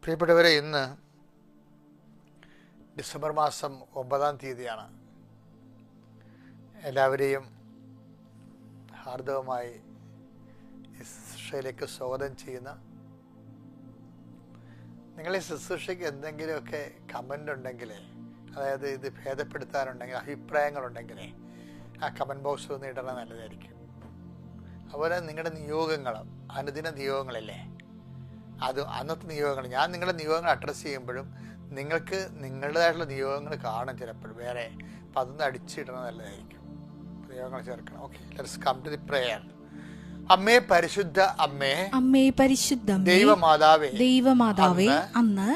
പ്രിയപ്പെട്ടവരെ, ഇന്ന് ഡിസംബർ മാസം 9-ാം തീയതിയാണ്. എല്ലാവരെയും ഹാർദവമായി ശുശ്രൂഷയിലേക്ക് സ്വാഗതം ചെയ്യുന്ന. നിങ്ങൾ ഈ ശുശ്രൂഷയ്ക്ക് എന്തെങ്കിലുമൊക്കെ കമൻ്റ് ഉണ്ടെങ്കിൽ, അതായത് ഇത് ഭേദപ്പെടുത്താനുണ്ടെങ്കിൽ, അഭിപ്രായങ്ങളുണ്ടെങ്കിൽ ആ കമൻറ്റ് ബോക്സിൽ ഒന്ന് ഇടണം, നല്ലതായിരിക്കും. അതുപോലെ നിങ്ങളുടെ നിയോഗങ്ങൾ, അനുദിന നിയോഗങ്ങളില്ലേ, അത് അന്നത്തെ നിയോഗങ്ങൾ, ഞാൻ നിങ്ങളുടെ നിയോഗങ്ങൾ അഡ്രസ്സ് ചെയ്യുമ്പോഴും നിങ്ങൾക്ക് നിങ്ങളുടേതായിട്ടുള്ള നിയോഗങ്ങൾ കാണും ചിലപ്പോൾ വേറെ. അപ്പം അതൊന്ന് അടിച്ചിടണം, നല്ലതായിരിക്കും. നിയോഗങ്ങൾ ചേർക്കണം. Okay, let's come to the prayer. അമ്മേ, പരിശുദ്ധ അമ്മേ, അമ്മേ പരിശുദ്ധ ദൈവമാതാവേ, ദൈവമാതാവേ, അങ്ങ്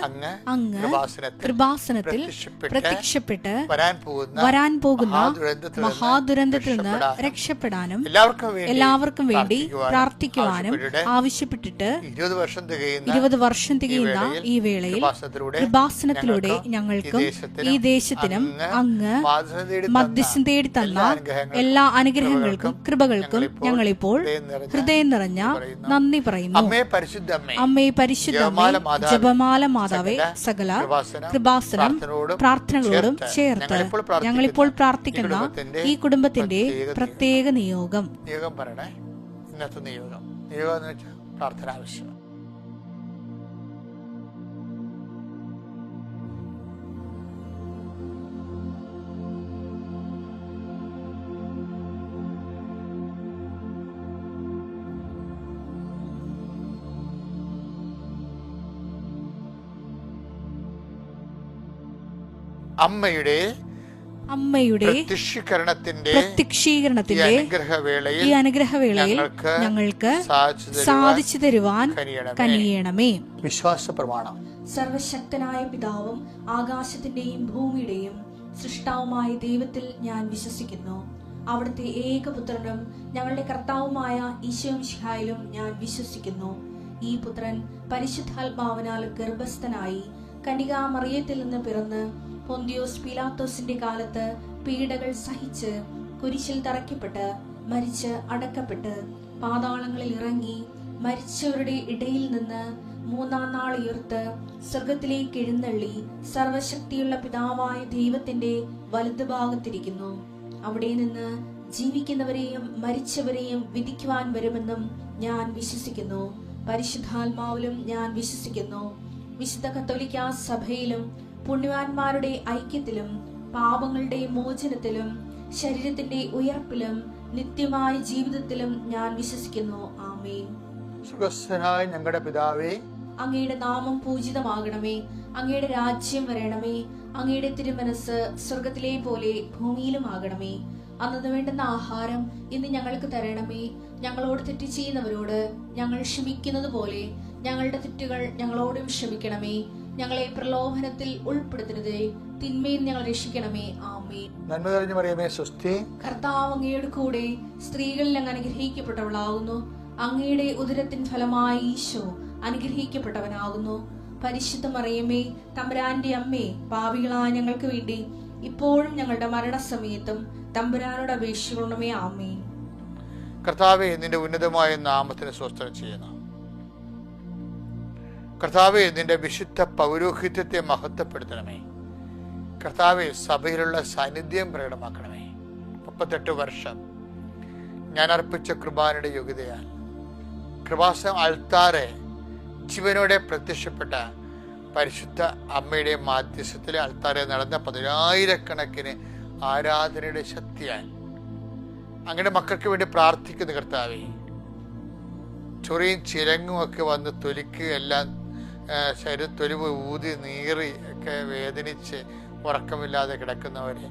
കൃപാസനത്തിൽ പ്രത്യക്ഷപ്പെട്ട് വരാൻ പോകുന്ന മഹാദുരന്തത്തിൽ നിന്ന് രക്ഷപ്പെടാനും എല്ലാവർക്കും വേണ്ടി പ്രാർത്ഥിക്കുവാനും ആവശ്യപ്പെട്ടിട്ട് 20 വർഷം തികയുന്ന ഈ വേളയിൽ കൃപാസനത്തിലൂടെ ഞങ്ങൾക്കും ഈ ദേശത്തിനും അങ്ങ് മധ്യസ്ഥം തേടി തന്ന എല്ലാ അനുഗ്രഹങ്ങൾക്കും കൃപകൾക്കും ഞങ്ങളിപ്പോൾ ഹൃദയം നിറഞ്ഞ നന്ദി പറയുന്നു. അമ്മേ പരിശുദ്ധ ജപമാല മാതാവേ, സകല കൃപാസനം പ്രാർത്ഥനകളോടും ചേർത്ത് ഞങ്ങളിപ്പോൾ പ്രാർത്ഥിക്കുന്ന ഈ കുടുംബത്തിന്റെ പ്രത്യേക നിയോഗം പറയണേ. ഇന്നത്തെ നിയോഗം എന്ന് വെച്ചാൽ പ്രാർത്ഥന ആവശ്യം. അമ്മയുടെ പ്രത്യക്ഷീകരണത്തിന്റെ ഈ അനുഗ്രഹവേളയിൽ ഞങ്ങൾക്ക് സാധിച്ചു തരുവാൻ കനിയണമേ. വിശ്വാസ പ്രമാണം. സർവശക്തനായ പിതാവും ആകാശത്തിന്റെയും ഭൂമിയുടെയും സൃഷ്ടാവുമായ ദൈവത്തിൽ ഞാൻ വിശ്വസിക്കുന്നു. അവിടുത്തെ ഏകപുത്രനും ഞങ്ങളുടെ കർത്താവുമായ ഈശോമിശിഹായിലും ഞാൻ വിശ്വസിക്കുന്നു. ഈ പുത്രൻ പരിശുദ്ധാത്മാവിനാൽ ഗർഭസ്ഥനായി കന്യകാമറിയത്തിൽ നിന്ന് പിറന്ന് പൊന്തിയോസ് പീലാത്തോസിന്റെ കാലത്ത് പീഡകൾ സഹിച്ച് കുരിശിൽ തറയ്ക്കപ്പെട്ട് മരിച്ച് അടക്കപ്പെട്ട് പാതാളങ്ങളിൽ ഇറങ്ങി മരിച്ചവരുടെ ഇടയിൽ നിന്ന് 3-ാം നാൾ ഉയർത്ത് സ്വർഗത്തിലേക്ക് എഴുന്നള്ളി സർവശക്തിയുള്ള പിതാവായ ദൈവത്തിന്റെ വലതുഭാഗത്തിരിക്കുന്നു. അവിടെ നിന്ന് ജീവിക്കുന്നവരെയും മരിച്ചവരെയും വിധിക്കുവാൻ വരുമെന്നും ഞാൻ വിശ്വസിക്കുന്നു. പരിശുദ്ധാത്മാവിലും ഞാൻ വിശ്വസിക്കുന്നു. വിശുദ്ധ കത്തോലിക്കാ സഭയിലും പുണ്യവാന്മാരുടെ ഐക്യത്തിലും പാപങ്ങളുടെ മോചനത്തിലും ശരീരത്തിന്റെ ഉയർപ്പിലും നിത്യമായ ജീവിതത്തിലും ഞാൻ വിശ്വസിക്കുന്നു. ആമേൻ. സുഖസ്ഥനായ ഞങ്ങളുടെ പിതാവേ, അങ്ങയുടെ നാമം പൂജിതമാകണമേ. അങ്ങയുടെ രാജ്യം വരണമേ. അങ്ങയുടെ തിരുമനസ് സ്വർഗത്തിലെ പോലെ ഭൂമിയിലും ആകണമേ. അന്നു വേണ്ടുന്ന ആഹാരം ഇന്ന് ഞങ്ങൾക്ക് തരണമേ. ഞങ്ങളോട് തെറ്റ് ചെയ്യുന്നവരോട് ഞങ്ങൾ ക്ഷമിക്കുന്നത് പോലെ ഞങ്ങളുടെ തെറ്റുകൾ ഞങ്ങളോടും ക്ഷമിക്കണമേ. ഞങ്ങളെ പ്രലോഭനത്തിൽ ഉൾപ്പെടുത്തരുതേ, തിന്മയിൽ ഞങ്ങൾ രക്ഷിക്കണമേ. ആമേൻ. നന്മ നിറഞ്ഞ മറിയമേ, സ്വസ്തി. കർത്താവ് അങ്ങയുടെ കൂടെ സ്ത്രീകളിൽ അങ്ങ് അനുഗ്രഹിക്കപ്പെട്ടവളാകുന്നു. അങ്ങയുടെ ഉദരത്തിൻ ഫലമായി ഈശോ അനുഗ്രഹിക്കപ്പെട്ടവനാകുന്നു. പരിശുദ്ധ മറിയമേ, തമ്പുരാന്റെ അമ്മേ, പാപികളായ ഞങ്ങൾക്ക് വേണ്ടി ഇപ്പോഴും ഞങ്ങളുടെ മരണസമയത്തും തമ്പുരാനോട് അപേക്ഷിക്കണമേ. ആമേൻ. കർത്താവേ, നിന്റെ ഉന്നതമായ നാമത്തിന് സ്വസ്ത്രം ചെയ്യുന്നു. കർത്താവേ, നിന്റെ വിശുദ്ധ പൗരോഹിത്യത്തെ മഹത്വപ്പെടുത്തണമേ. കർത്താവേ, സഭയിലുള്ള സാന്നിധ്യം പ്രകടമാക്കണമേ. 38 വർഷം ഞാൻ അർപ്പിച്ച കൃപാനയുടെ യോഗ്യതയാൽ കൃപാസനം അൾത്താറെ ജീവനോടെ പ്രത്യക്ഷപ്പെട്ട പരിശുദ്ധ അമ്മയുടെ മാധ്യസ്ഥത്തിലെ അൾത്താറെ നടന്ന 10,000-കണക്കിന് ആരാധനയുടെ ശക്തിയാൽ അങ്ങയുടെ മക്കൾക്ക് വേണ്ടി പ്രാർത്ഥിക്കുന്ന കർത്താവേ, ചൊറിയും ചിരങ്ങും ഒക്കെ വന്ന് തൊലിക്ക് എല്ലാം ശരീരത്തൊലിവ് ഊതി നീറി ഒക്കെ വേദനിച്ച് ഉറക്കമില്ലാതെ കിടക്കുന്നവരെ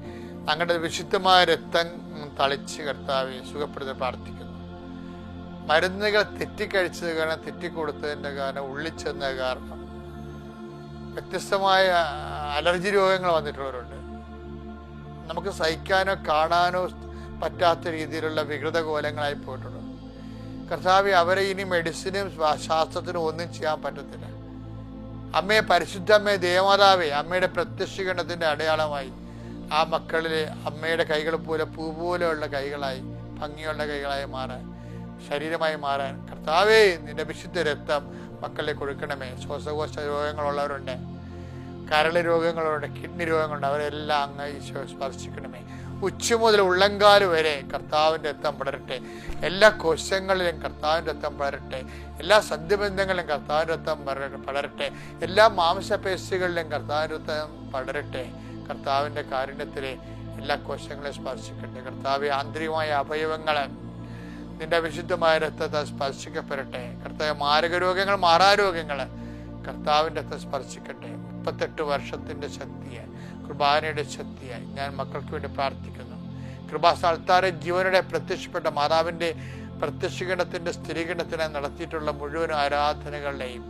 അങ്ങയുടെ വിശുദ്ധമായ രക്തം തളിച്ച് കർത്താവെ സുഖപ്പെടുത്താൻ പ്രാർത്ഥിക്കുന്നു. മരുന്നുകൾ തെറ്റിക്കഴിച്ചത് കാരണം, തെറ്റിക്കൊടുത്തതിൻ്റെ കാരണം, ഉള്ളിച്ചെന്ന കാരണം വ്യത്യസ്തമായ അലർജി രോഗങ്ങൾ വന്നിട്ടുള്ളവരുണ്ട്. നമുക്ക് സഹിക്കാനോ കാണാനോ പറ്റാത്ത രീതിയിലുള്ള വികൃത കോലങ്ങളായി പോയിട്ടുണ്ട്. കർത്താവെ, അവരെ ഇനി മെഡിസിനും ശാസ്ത്രത്തിനും ഒന്നും ചെയ്യാൻ പറ്റത്തില്ല. അമ്മയെ, പരിശുദ്ധമ്മേ, ദേവമാതാവേ, അമ്മയുടെ പ്രത്യക്ഷീകരണത്തിൻ്റെ അടയാളമായി ആ മക്കളിലെ അമ്മയുടെ കൈകൾ പോലെ പൂ പോലെയുള്ള കൈകളായി, ഭംഗിയുള്ള കൈകളായി മാറാൻ, ശരീരമായി മാറാൻ കർത്താവേ, നിന്റെ വിശുദ്ധ രക്തം മക്കളിലേക്ക് കൊടുക്കണമേ. ശ്വാസകോശ രോഗങ്ങളുള്ളവരുണ്ട്, കരൾ രോഗങ്ങളുണ്ട്, കിഡ്നി രോഗങ്ങളുണ്ട്, അവരെല്ലാം അങ്ങ് ഈശോ സ്പർശിക്കണമേ. ഉച്ച മുതൽ ഉള്ളങ്കാല് വരെ കർത്താവിൻ്റെ രക്തം പടരട്ടെ. എല്ലാ കോശങ്ങളിലും കർത്താവിൻ്റെ രക്തം പടരട്ടെ. എല്ലാ സന്ധിബന്ധങ്ങളിലും കർത്താവിൻ്റെ രക്തം പടരട്ടെ. എല്ലാ മാംസപേശികളിലും കർത്താവിൻ്റെ രക്തം പടരട്ടെ. കർത്താവിൻ്റെ കാരുണ്യത്തിലെ എല്ലാ കോശങ്ങളെയും സ്പർശിക്കട്ടെ. കർത്താവ് ആന്തരികമായ അവയവങ്ങൾ നിന്റെ വിശുദ്ധമായ രക്തത്തെ സ്പർശിക്കപ്പെടട്ടെ. കർത്താവ് മാരകരോഗങ്ങൾ, മാറാരോഗങ്ങൾ കർത്താവിൻ്റെ രക്തം സ്പർശിക്കട്ടെ. 38 വർഷത്തിൻ്റെ ശക്തിയായി, കുർബാനയുടെ ശക്തിയായി ഞാൻ മക്കൾക്ക് വേണ്ടി പ്രാർത്ഥിക്കുന്നു. കൃപാസ്ഥാനത്താറെ ജീവനോടെ പ്രത്യക്ഷപ്പെട്ട മാതാവിൻ്റെ പ്രത്യക്ഷീകരണത്തിൻ്റെ സ്ഥിരീകരണത്തിനായി നടത്തിയിട്ടുള്ള മുഴുവൻ ആരാധനകളുടെയും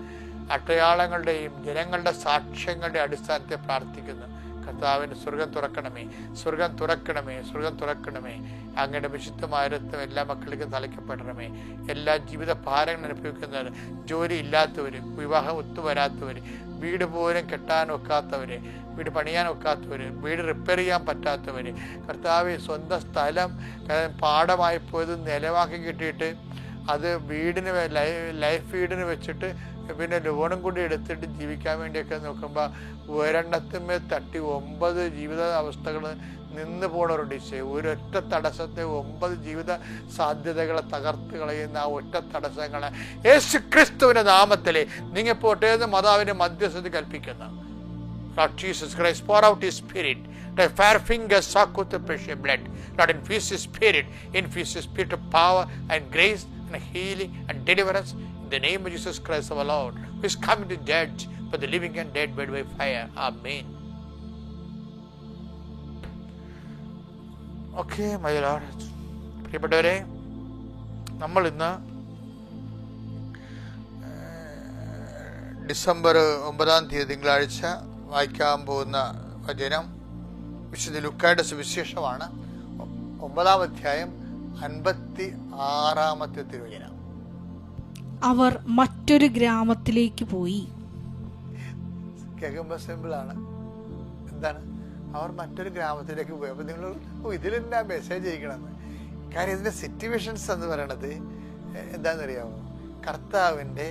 അടയാളങ്ങളുടെയും ജനങ്ങളുടെ സാക്ഷ്യങ്ങളുടെ അടിസ്ഥാനത്തെ പ്രാർത്ഥിക്കുന്നു. കർത്താവിന് സ്വർഗം തുറക്കണമേ, സ്വർഗം തുറക്കണമേ, സ്വർഗം തുറക്കണമേ. അങ്ങയുടെ വിശുദ്ധമായ രക്തം എല്ലാ മക്കളിലേക്കും തളിക്കപ്പെടണമേ. എല്ലാ ജീവിത ഭാരങ്ങൾ അനുഭവിക്കുന്നവർ, ജോലി ഇല്ലാത്തവർ, വിവാഹം ഒത്തുവരാത്തവർ, വീട് പോലും കെട്ടാൻ ഒക്കാത്തവർ, വീട് പണിയാൻ ഒക്കാത്തവർ, വീട് റിപ്പയർ ചെയ്യാൻ പറ്റാത്തവർ, കർത്താവ് സ്വന്തം സ്ഥലം പാടമായി പോയത് നിലവാക്കി കിട്ടിയിട്ട് അത് വീടിന് ലൈഫ് വീടിന് വെച്ചിട്ട് പിന്നെ ലോണും കൂടി എടുത്തിട്ട് ജീവിക്കാൻ വേണ്ടിയൊക്കെ നോക്കുമ്പോൾ ഒരെണ്ണത്തിന്മേൽ തട്ടി 9 ജീവിത അവസ്ഥകൾ നിന്ന് പോണവരുണ്ട്. ഒരൊറ്റ തടസ്സത്തെ 9 ജീവിത സാധ്യതകളെ തകർത്ത് കളയുന്ന ആ ഒറ്റ തടസ്സങ്ങളെ യേശു ക്രിസ്തുവിന്റെ നാമത്തിലെ നിങ്ങൾ പോട്ടെ എന്ന് മാതാവിന്റെ മധ്യസ്ഥത കൽപ്പിക്കുന്നു. Lord Jesus Christ, pour out His Spirit. The fire fingers suck with the precious blood. Lord, infuse His Spirit, infuse His Spirit of power and grace and healing and deliverance in the name of Jesus Christ our Lord, who is coming to judge for the living and dead by fire. Amen. Okay, my Lord. പ്രിയപ്പെട്ടവരെ, നമ്മൾ ഇന്ന് December 9 തിങ്കളാഴ്ച വായിക്കാൻ പോകുന്ന വചനം വിശുദ്ധ ലൂക്കായുടെ സുവിശേഷമാണ്. 9 അധ്യായം 56 തിരുവചനം. അവർ മറ്റൊരു ഗ്രാമത്തിലേക്ക് പോയി. കേൾക്കുമ്പോൾ സിമ്പിളാണ്. എന്താണ്? അവർ മറ്റൊരു ഗ്രാമത്തിലേക്ക് പോയി. അപ്പോൾ നിങ്ങൾ ഇതിലെന്താ മെസ്സേജ് അയക്കണമെന്ന്. കാര്യം ഇതിൻ്റെ സിറ്റുവേഷൻസ് എന്ന് പറയണത് എന്താണെന്നറിയാമോ? കർത്താവിൻ്റെ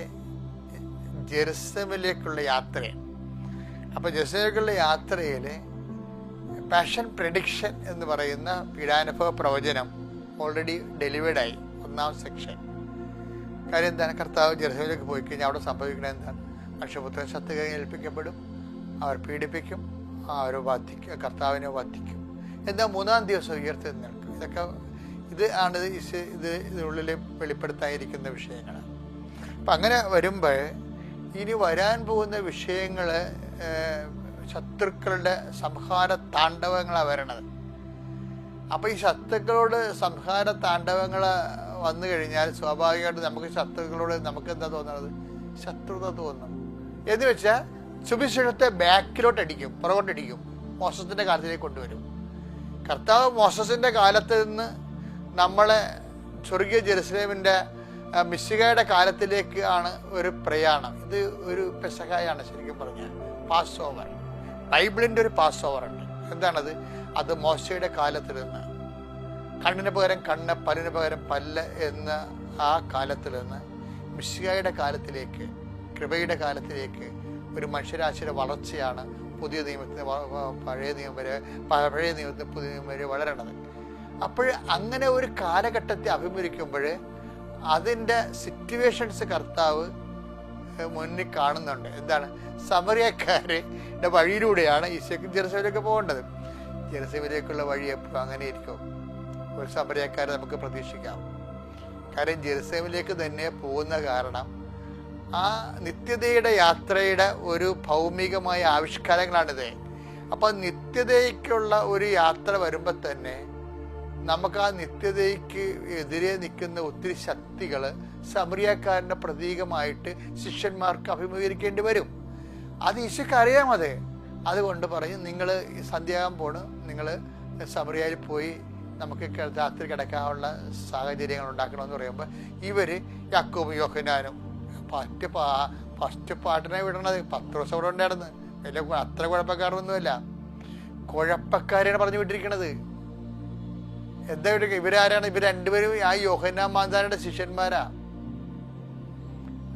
ജെറുസലേമിലേക്കുള്ള യാത്രയാണ്. അപ്പോൾ ജെറുസലേമിലേക്കുള്ള യാത്രയിൽ പാഷൻ പ്രെഡിക്ഷൻ എന്ന് പറയുന്ന പീഡാനുഭവ പ്രവചനം ഓൾറെഡി ഡെലിവേർഡായി 1-ാം സെക്ഷൻ. കാര്യം എന്താണ്? കർത്താവ് ജെറുസലേമിലേക്ക് പോയി കഴിഞ്ഞാൽ അവിടെ സംഭവിക്കുന്നത് എന്താണ്? മനുഷ്യപുത്രൻ ശത്രുക്കളെ ഏൽപ്പിക്കപ്പെടും, അവർ പീഡിപ്പിക്കും, അവർ വധിക്കും, കർത്താവിനെ വധിക്കും, എന്നാൽ 3-ാം ദിവസം ഉയർത്തി നിൽക്കും. ഇത് ആണ് ഇതിനുള്ളിൽ വെളിപ്പെടുത്താതിരിക്കുന്ന വിഷയങ്ങൾ. അപ്പം അങ്ങനെ വരുമ്പോൾ ഇനി വരാൻ പോകുന്ന വിഷയങ്ങൾ ശത്രുക്കളുടെ സംഹാര താണ്ഡവങ്ങളാണ് വരണത്. അപ്പോൾ ഈ ശത്രുക്കളോട് സംഹാര താണ്ഡവങ്ങൾ വന്നു കഴിഞ്ഞാൽ സ്വാഭാവികമായിട്ട് നമുക്ക് ശത്രുക്കളോട് നമുക്ക് എന്താ തോന്നുന്നത്? ശത്രുത തോന്നും. എന്ന് വെച്ചാൽ സുവിശേഷത്തെ ബാക്കിലോട്ട് അടിക്കും, പുറകോട്ടടിക്കും, മോശത്തിൻ്റെ കാലത്തിലേക്ക് കൊണ്ടുവരും. കർത്താവ് മോശസിൻ്റെ കാലത്ത് നിന്ന് നമ്മളെ സ്വർഗീയ ജെറുസലേമിൻ്റെ മിശിഹയുടെ കാലത്തിലേക്ക് ആണ് ഒരു പ്രയാണം. ഇത് ഒരു പെസഹായാണ് ശരിക്കും പറഞ്ഞാൽ. പാസ് ഓവർ, ബൈബിളിൻ്റെ ഒരു പാസ് ഓവർ ഉണ്ട്. എന്താണത്? അത് മോശയുടെ കാലത്തിൽ നിന്ന് കണ്ണിന് പകരം കണ്ണ്, പല്ലിന് പകരം പല്ല് എന്ന ആ കാലത്തിൽ നിന്ന് മിശിഹയുടെ കാലത്തിലേക്ക്, കൃപയുടെ കാലത്തിലേക്ക് ഒരു മനുഷ്യരാശിയുടെ വളർച്ചയാണ് പുതിയ നിയമത്തിന് പഴയ നിയമത്തിന് പുതിയ നിയമം വരെ വളരണത്. അപ്പോൾ അങ്ങനെ ഒരു കാലഘട്ടത്തെ അഭിമുഖിക്കുമ്പോൾ അതിൻ്റെ സിറ്റുവേഷൻസ് കർത്താവ് മുന്നിൽ കാണുന്നുണ്ട്. എന്താണ്? സമറിയക്കാരുടെ വഴിയിലൂടെയാണ് ഈശോയ്ക്ക് ജെറുസലേമിലേക്ക് പോകേണ്ടത്. ജെറുസലേമിലേക്കുള്ള വഴി എപ്പോഴും അങ്ങനെ ഇരിക്കും. ഒരു സമറിയക്കാരെ നമുക്ക് പ്രതീക്ഷിക്കാം. കാര്യം ജെറുസലേമിലേക്ക് തന്നെ പോകുന്ന കാരണം ആ നിത്യതയുടെ യാത്രയുടെ ഒരു ഭൗമികമായ ആവിഷ്കാരങ്ങളാണിത്. അപ്പോൾ നിത്യതയ്ക്കുള്ള ഒരു യാത്ര വരുമ്പോൾ തന്നെ നമുക്ക് ആ നിത്യതയ്ക്ക് എതിരെ നിൽക്കുന്ന ഒത്തിരി ശക്തികൾ സമറിയക്കാരൻ്റെ പ്രതീകമായിട്ട് ശിഷ്യന്മാർക്ക് അഭിമുഖീകരിക്കേണ്ടി വരും. അത് ഈശോയ്ക്ക് അറിയാം. അതുകൊണ്ട് പറയും, നിങ്ങൾ സന്ധ്യയാകാൻ പോണ്, നിങ്ങൾ സമറിയയിൽ പോയി നമുക്ക് രാത്രി കിടക്കാനുള്ള സാഹചര്യങ്ങൾ ഉണ്ടാക്കണമെന്ന് പറയുമ്പോൾ ഇവർ യാക്കോബും യോഹന്നാനും ഫസ്റ്റ് പാട്ടിനെ വിടണത്. 10 ദിവസം ഇവിടെ ഉണ്ടായിരുന്നു. വലിയ അത്ര കുഴപ്പക്കാരൊന്നുമല്ല, കുഴപ്പക്കാരെയാണ് പറഞ്ഞു വിട്ടിരിക്കണത്. എന്താ ഇവരാരാണ്? ഇവർ രണ്ടുപേരും ആ യോഹന്നാൻ മാന്താനയുടെ ശിഷ്യന്മാരാ.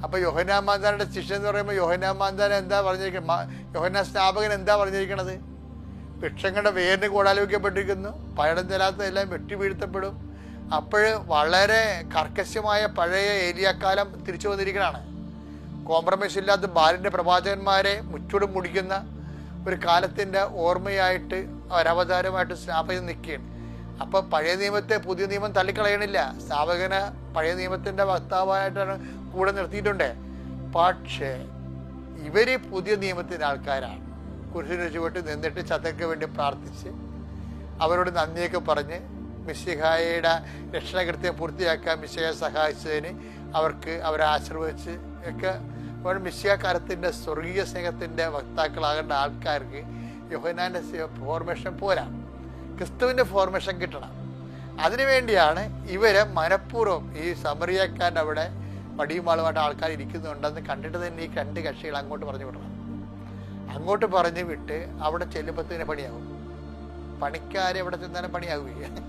അപ്പോൾ യോഹന്നാൻ മാന്താന്റെ ശിഷ്യ എന്ന് പറയുമ്പോൾ യോഹന്നാൻ മാന്താൻ എന്താ പറഞ്ഞിരിക്കുന്നത്? യോഹന്നാൻ സ്നാപകൻ എന്താ പറഞ്ഞിരിക്കണത്? വൃക്ഷങ്ങളുടെ വേരിന് കൂടാലോപിക്കപ്പെട്ടിരിക്കുന്നു, പഴം തരാത്തതെല്ലാം വെട്ടി വീഴ്ത്തപ്പെടും. അപ്പോൾ വളരെ കർക്കശമായ പഴയ ഏലിയാക്കാലം തിരിച്ചു വന്നിരിക്കണതാണ്. കോംപ്രമൈസ് ഇല്ലാത്ത ബാലിൻ്റെ പ്രവാചകന്മാരെ മുച്ചൂടും മുടിക്കുന്ന ഒരു കാലത്തിൻ്റെ ഓർമ്മയായിട്ട് ഒരവതാരമായിട്ട് സ്നാപകൻ നിൽക്കുകയാണ്. അപ്പോൾ പഴയ നിയമത്തെ പുതിയ നിയമം തള്ളിക്കളയണില്ല. സ്നാപകന് പഴയ നിയമത്തിൻ്റെ വക്താവായിട്ടാണ് കൂടെ നിർത്തിയിട്ടുണ്ട്. പക്ഷേ ഇവർ പുതിയ നിയമത്തിൻ്റെ ആൾക്കാരാണ്. കുരിശിന് ചുവട്ട് നിന്നിട്ട് ചതയ്ക്ക് വേണ്ടി പ്രാർത്ഥിച്ച് അവരോട് നന്ദിയൊക്കെ പറഞ്ഞ് മിശിഹായുടെ രക്ഷണകൃത്യം പൂർത്തിയാക്കാൻ മിശിഹയെ സഹായിച്ചതിന് അവരെ ആശീർവദിച്ച് ഒക്കെ മിശിഹാകാലത്തിൻ്റെ സ്വർഗീയ സ്നേഹത്തിൻ്റെ വക്താക്കളാകേണ്ട ആൾക്കാർക്ക് യോഹന്നാൻ്റെ ഫോർമേഷൻ പോരാ, ക്രിസ്തുവിൻ്റെ ഫോർമേഷൻ കിട്ടണം. അതിനുവേണ്ടിയാണ് ഇവരെ മനഃപൂർവ്വം ഈ സമറിയക്കാരൻ്റെ അവിടെ വടിയുമാളുമായിട്ട് ആൾക്കാർ ഇരിക്കുന്നുണ്ടെന്ന് കണ്ടിട്ട് തന്നെ ഈ രണ്ട് കക്ഷികൾ അങ്ങോട്ട് പറഞ്ഞു വിടണം. അങ്ങോട്ട് പറഞ്ഞു വിട്ട് അവിടെ ചെല്ലുമ്പത്തിന് പണിയാകും. പണിക്കാരെ അവിടെ ചെന്നാലും പണിയാകുകയാണ്.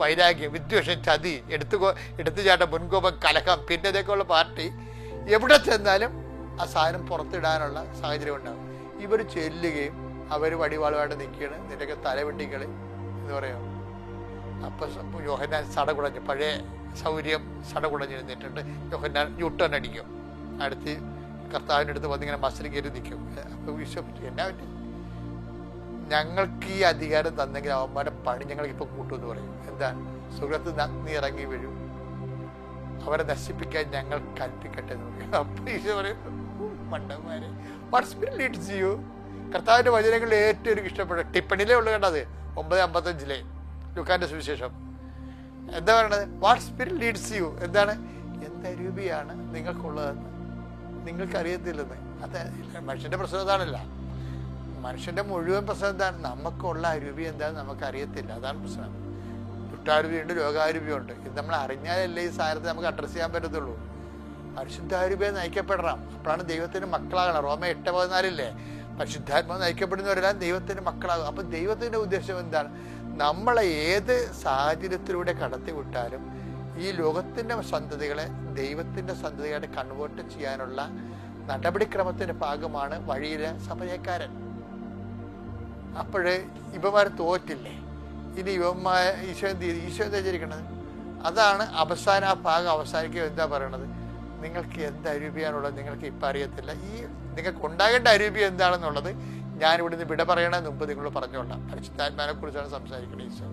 വൈരാഗ്യം, വിദ്വേഷം, ചതി, എടുത്തുചാട്ടം, മുൻകോപം, കലഹം, പിന്നെ ഇതൊക്കെയുള്ള പാർട്ടി എവിടെ ചെന്നാലും ആ സാധനം പുറത്തിടാനുള്ള സാഹചര്യം ഉണ്ടാകും. ഇവർ ചെല്ലുകയും അവർ വടിവാളുമായിട്ട് നിൽക്കുകയാണ്. നിനക്ക് തലവെട്ടിക്കളി എന്ന് പറയാം. അപ്പം യോഹന്നാൻ സടകുടഞ്ഞ് പഴയ സൗകര്യം സടകുടഞ്ഞ് നിന്നിട്ടുണ്ട്. യോഹന്നാൻ യൂട്ടേൺ അടിക്കും. അടുത്ത് കർത്താവിൻ്റെ അടുത്ത് വന്നിങ്ങനെ മസിൽ കയറി നിൽക്കും. അപ്പോൾ വിശ്വസിച്ചു എന്നാ പറ്റും? ഞങ്ങൾക്ക് ഈ അധികാരം തന്നെങ്കിൽ അവന്മാരുടെ പണി ഞങ്ങൾക്കിപ്പോൾ കൂട്ടുമെന്ന് പറയും. എന്താ? സുഹൃത്ത് നന്ദി ഇറങ്ങി വീഴും, അവരെ നശിപ്പിക്കാൻ ഞങ്ങൾ കൽപ്പിക്കട്ടെ എന്ന് പറയും. അപ്പോൾ ഈശോ പറയും, മണ്ടന്മാരെ, വാട്ട് സ്പിരിറ്റ് ലീഡ്സ് യു? കർത്താവിൻ്റെ വചനങ്ങളിൽ ഏറ്റവും എനിക്ക് ഇഷ്ടപ്പെട്ട ടിപ്പണിയിലേ ഉള്ളു കണ്ടത് 9:55 ലൂക്കാന്റെ സുവിശേഷം. എന്താ പറയണത്? What spirit Leeds U? എന്താണ്? എന്ത് അരൂപിയാണ് നിങ്ങൾക്കുള്ളതെന്ന് നിങ്ങൾക്കറിയത്തില്ലെന്ന്. അത് മനുഷ്യൻ്റെ പ്രശ്നം എന്താണല്ല, മനുഷ്യൻ്റെ മുഴുവൻ പ്രശ്നം എന്താണ്? നമുക്കുള്ള അരൂപി എന്താണെന്ന് നമുക്കറിയത്തില്ല. അതാണ് പ്രശ്നം. ചുട്ടാരൂപിയുണ്ട്, ലോകാരൂപിയുണ്ട്. ഇത് നമ്മൾ അറിഞ്ഞാലല്ലേ ഈ സാധനത്തെ നമുക്ക് അഡ്രസ്സ് ചെയ്യാൻ പറ്റത്തുള്ളൂ. പരിശുദ്ധാരൂപിയെ നയിക്കപ്പെടണം. അപ്പോഴാണ് ദൈവത്തിൻ്റെ മക്കളാകണം. റോമ 8:14 പരിശുദ്ധാത്മാവ് നയിക്കപ്പെടുന്നവരെല്ലാം ദൈവത്തിൻ്റെ മക്കളാകും. അപ്പം ദൈവത്തിൻ്റെ ഉദ്ദേശം എന്താണ്? നമ്മളെ ഏത് സാഹചര്യത്തിലൂടെ കടത്തി വിട്ടാലും ഈ ലോകത്തിൻ്റെ സന്തതികളെ ദൈവത്തിൻ്റെ സന്തതികളെ കൺവേർട്ട് ചെയ്യാനുള്ള നടപടിക്രമത്തിൻ്റെ ഭാഗമാണ് വഴിയിലെ സമയക്കാരൻ. അപ്പോഴേ ഇവന്മാർ തോറ്റില്ലേ? ഇനി ഇവന്മാർ ഈശോ എന്താ വിചാരിക്കണത്? അതാണ് അവസാനം. ആ ഭാഗം അവസാനിക്കുക എന്താ പറയണത്? നിങ്ങൾക്ക് എന്ത് അരൂപിയാണുള്ളത് നിങ്ങൾക്ക് ഇപ്പം അറിയത്തില്ല. നിങ്ങൾക്ക് ഉണ്ടാകേണ്ട അരൂപി എന്താണെന്നുള്ളത് ഞാനിവിടുന്ന് വിട പറയണതിന് മുമ്പ് നിങ്ങൾ പറഞ്ഞോളാം. പരിശുദ്ധാത്മാവിനെ കുറിച്ചാണ് സംസാരിക്കുന്നത് ഈശോ.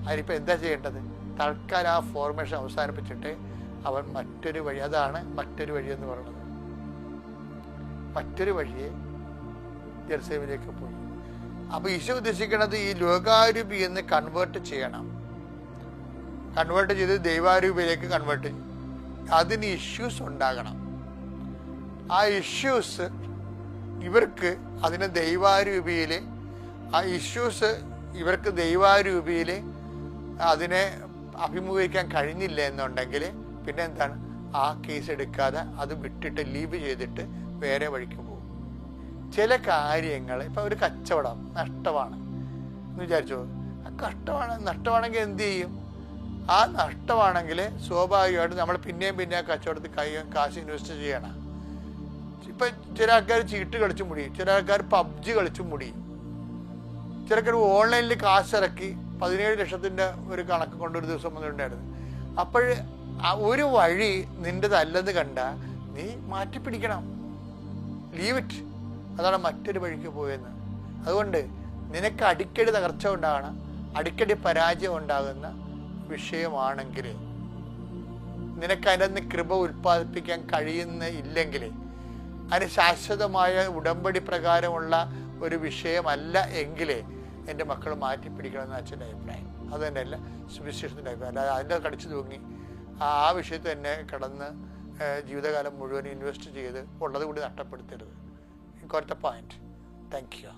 അതിനിപ്പോൾ എന്താ ചെയ്യേണ്ടത്? തൽക്കാലം ആ ഫോർമേഷൻ അവസാനിപ്പിച്ചിട്ട് അവൻ മറ്റൊരു വഴി, അതാണ് മറ്റൊരു വഴി എന്ന് പറയുന്നത്. മറ്റൊരു വഴിയെ ജെറുസലേമിലേക്ക് പോയി. അപ്പോൾ ഈശോ ഉദ്ദേശിക്കുന്നത് ഈ ലോകാരൂപി എന്ന് കൺവേർട്ട് ചെയ്യണം. കൺവേർട്ട് ചെയ്ത് ദൈവാരൂപിയിലേക്ക് കൺവേർട്ട് ചെയ്യും. അതിന് ഇഷ്യൂസ് ഉണ്ടാകണം. ആ ഇഷ്യൂസ് ഇവർക്ക് അതിന് ദൈവാരൂപിയിൽ അതിനെ അഭിമുഖീകരിക്കാൻ കഴിഞ്ഞില്ല എന്നുണ്ടെങ്കിൽ പിന്നെ എന്താണ്? ആ കേസ് എടുക്കാതെ അത് വിട്ടിട്ട് ലീവ് ചെയ്തിട്ട് വേറെ വഴിക്ക് പോകും. ചില കാര്യങ്ങൾ ഇപ്പം ഒരു കച്ചവടം നഷ്ടമാണ് എന്ന് വിചാരിച്ചോ. നഷ്ടമാണെങ്കിൽ എന്ത് ചെയ്യും? ആ നഷ്ടമാണെങ്കിൽ സ്വാഭാവികമായിട്ട് നമ്മൾ പിന്നെയും ആ കച്ചവടത്തിൽ കാശ് ഇൻവെസ്റ്റ് ചെയ്യണം. ഇപ്പം ചില ആൾക്കാർ ചീട്ട് കളിച്ചും മുടിയും, ചില ആൾക്കാർ പബ്ജി കളിച്ചും മുടിയും, ചില ആൾക്കാർ ഓൺലൈനിൽ കാശിറക്കി 17 ലക്ഷത്തിൻ്റെ ഒരു കണക്ക് കൊണ്ടൊരു ദിവസം വന്നിട്ടുണ്ടായിരുന്നു. അപ്പോൾ ഒരു വഴി നിൻ്റെതല്ലെന്ന് കണ്ട നീ മാറ്റിപ്പിടിക്കണം. Leave it. അതാണ് മറ്റൊരു വഴിക്ക് പോയെന്ന്. അതുകൊണ്ട് നിനക്ക് അടിക്കടി തകർച്ച ഉണ്ടാകണം, അടിക്കടി പരാജയം ഉണ്ടാകുന്ന വിഷയമാണെങ്കിൽ, നിനക്ക് അതിനകത്ത് കൃപ ഉൽപ്പാദിപ്പിക്കാൻ കഴിയുന്നില്ലെങ്കിൽ, അതിന് ശാശ്വതമായ ഉടമ്പടി പ്രകാരമുള്ള ഒരു വിഷയമല്ല എങ്കിൽ എൻ്റെ മക്കൾ മാറ്റിപ്പിടിക്കണമെന്ന് അച്ഛൻ്റെ അഭിപ്രായം. അത് തന്നെ അല്ല സുവിശേഷത്തിൻ്റെ അഭിപ്രായം. അല്ലാതെ അതിൻ്റെ കടിച്ചു തൂങ്ങി ആ വിഷയത്തിൽ തന്നെ കിടന്ന് ജീവിതകാലം മുഴുവൻ ഇൻവെസ്റ്റ് ചെയ്ത് ഉള്ളത് കൂടി നഷ്ടപ്പെടുത്തരുത്. got the point. Thank you.